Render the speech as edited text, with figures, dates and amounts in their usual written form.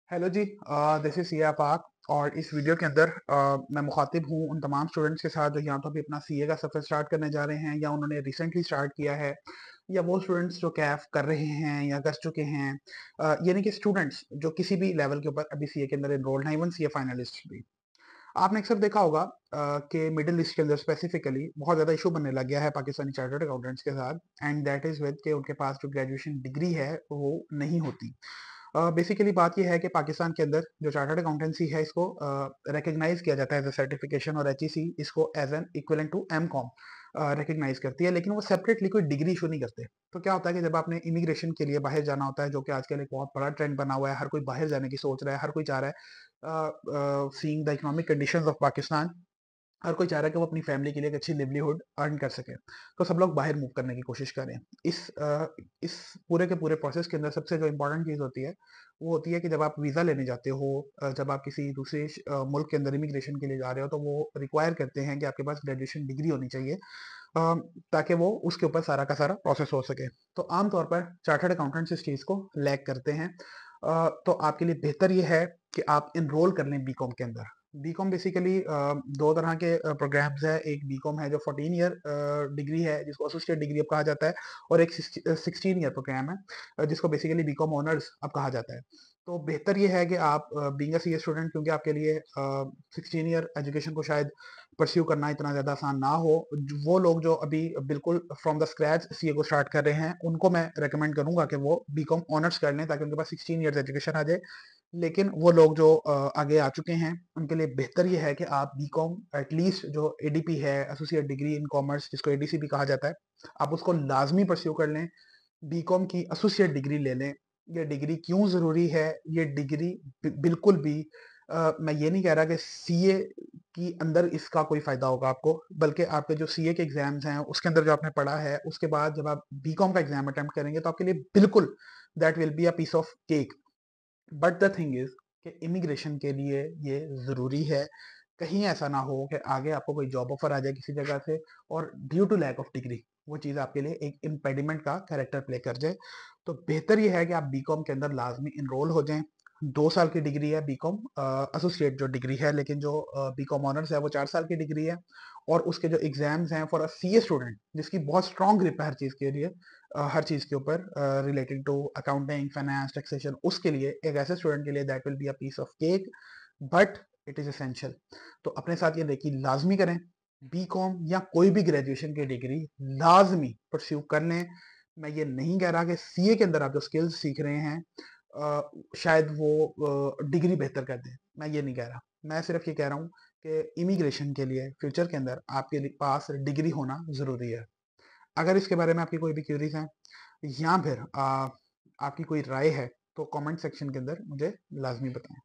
Hello जी। This is सिया पाक। और इस वीडियो के अंदर मैं मुखातिब हूँ उन तमाम स्टूडेंट्स के साथ जो यहाँ तो अभी अपना सीए का सफ़र स्टार्ट करने जा रहे हैं या उन्होंने रिसेंटली स्टार्ट किया है, या वो स्टूडेंट्स जो कैफ कर रहे हैं या कर चुके हैं। यानी कि स्टूडेंट्स जो किसी भी लेवल के ऊपर अभी सीए के अंदर एनरोल्ड हैं, इवन सीए फाइनलिस्ट भी। आपने अक्सर देखा होगा कि मिडिल ईस्ट के अंदर स्पेसिफिकली बहुत ज़्यादा इशू बनने लग गया है पाकिस्तानी चार्टर्ड अकाउंटेंट्स के साथ, एंड दैट इज़ विद के उनके पास जो ग्रेजुएशन डिग्री है वो नहीं होती। बेसिकली बात ये है कि पाकिस्तान के अंदर जो चार्टर्ड अकाउंटेंसी है इसको रिकग्नाइज किया जाता है एज अ सर्टिफिकेशन, और एचईसी इसको as an equivalent to M com recognise करती है, लेकिन वो सेपरेटली कोई डिग्री इशू नहीं करते। तो क्या होता है कि जब आपने इमिग्रेशन के लिए बाहर जाना होता है, जो कि आजकल एक बहुत बड़ा ट्रेंड बना हुआ है, हर कोई बाहर जाने की सोच रहा है, हर कोई चाह रहा है seeing the economic conditions of Pakistan, हर कोई चाह रहा है कि वो अपनी फैमिली के लिए एक अच्छी लिवलीहुड अर्न कर सके। तो सब लोग बाहर मूव करने की कोशिश करें। इस पूरे के पूरे प्रोसेस के अंदर सबसे जो इम्पोर्टेंट चीज़ होती है वो होती है कि जब आप वीज़ा लेने जाते हो, जब आप किसी दूसरे मुल्क के अंदर इमिग्रेशन के लिए जा रहे हो, तो वो रिक्वायर करते हैं कि आपके पास ग्रेजुएशन डिग्री होनी चाहिए, ताकि वो उसके ऊपर सारा का सारा प्रोसेस हो सके। तो आमतौर पर चार्टर्ड अकाउंटेंट्स इस चीज़ को लैग करते हैं। तो आपके लिए बेहतर ये है कि आप इनरोल कर लें बीकॉम के अंदर। बीकॉम बेसिकली दो तरह के प्रोग्राम्स है। एक बीकॉम है जो 14 ईयर डिग्री है, जिसको एसोसिएट डिग्री अब कहा जाता है, और एक 16 ईयर प्रोग्राम है, जिसको बेसिकली बीकॉम ऑनर्स अब कहा जाता है। तो बेहतर ये है कि आप बीइंग अ सीए स्टूडेंट, क्योंकि आपके लिए 16 ईयर एजुकेशन को शायद परस्यू करना इतना ज़्यादा आसान ना हो। वो लोग जो अभी बिल्कुल फ्रॉम द स्क्रैच सीए को स्टार्ट कर रहे हैं, उनको मैं रेकमेंड करूंगा कि वो बीकॉम ऑनर्स कर लें, ताकि उनके पास 16 ईयर्स एजुकेशन आ जाए। लेकिन वो लोग जो आगे आ चुके हैं, उनके लिए बेहतर ये है कि आप बीकॉम एटलीस्ट जो एडीपी है, एसोसिएट डिग्री इन कॉमर्स, जिसको एडीसी भी कहा जाता है, आप उसको लाजमी परस्यू कर लें। बीकॉम की एसोसिएट डिग्री ले लें। ये डिग्री क्यों ज़रूरी है? ये डिग्री बिल्कुल भी मैं ये नहीं कह रहा कि सीए की अंदर इसका कोई फ़ायदा होगा आपको, बल्कि आपके जो सीए के एग्ज़ाम्स हैं उसके अंदर जो आपने पढ़ा है, उसके बाद जब आप बीकॉम का एग्ज़ाम अटेम्प्ट करेंगे तो आपके लिए बिल्कुल that will be a piece of cake. But the thing is कि इमिग्रेशन के लिए ये ज़रूरी है। कहीं ऐसा ना हो कि आगे आपको कोई जॉब ऑफर आ जाए किसी जगह से, और due to lack of degree वो चीज़ आपके लिए एक इम्पेडिमेंट का कैरेक्टर प्ले कर जाए। तो बेहतर ये है कि आप बीकॉम के अंदर लाजमी इनरोल हो जाएं। 2 साल की डिग्री है बीकॉम एसोसिएट जो डिग्री है, लेकिन जो बीकॉम ऑनर्स है वो 4 साल की डिग्री है। और उसके जो एग्जाम्स हैं फॉर अ सीए स्टूडेंट, जिसकी बहुत स्ट्रॉन्ग ग्रिप है हर चीज़ के लिए, हर चीज़ के ऊपर related to accounting, finance, taxation, उसके लिए एक ऐसे स्टूडेंट के लिए that will be a piece of cake. But it is essential. तो अपने साथ ये देखिए लाजमी करें, बीकॉम या कोई भी ग्रेजुएशन की डिग्री लाजमी परस्यू कर लें। मैं ये नहीं कह रहा कि सीए के अंदर आप जो स्किल्स सीख रहे हैं शायद वो डिग्री बेहतर कर दें, मैं ये नहीं कह रहा। मैं सिर्फ ये कह रहा हूँ कि इमिग्रेशन के लिए फ्यूचर के अंदर आपके पास डिग्री होना ज़रूरी है। अगर इसके बारे में आपकी कोई भी क्वेरीज हैं, या फिर आपकी कोई राय है, तो कमेंट सेक्शन के अंदर मुझे लाजमी बताएं।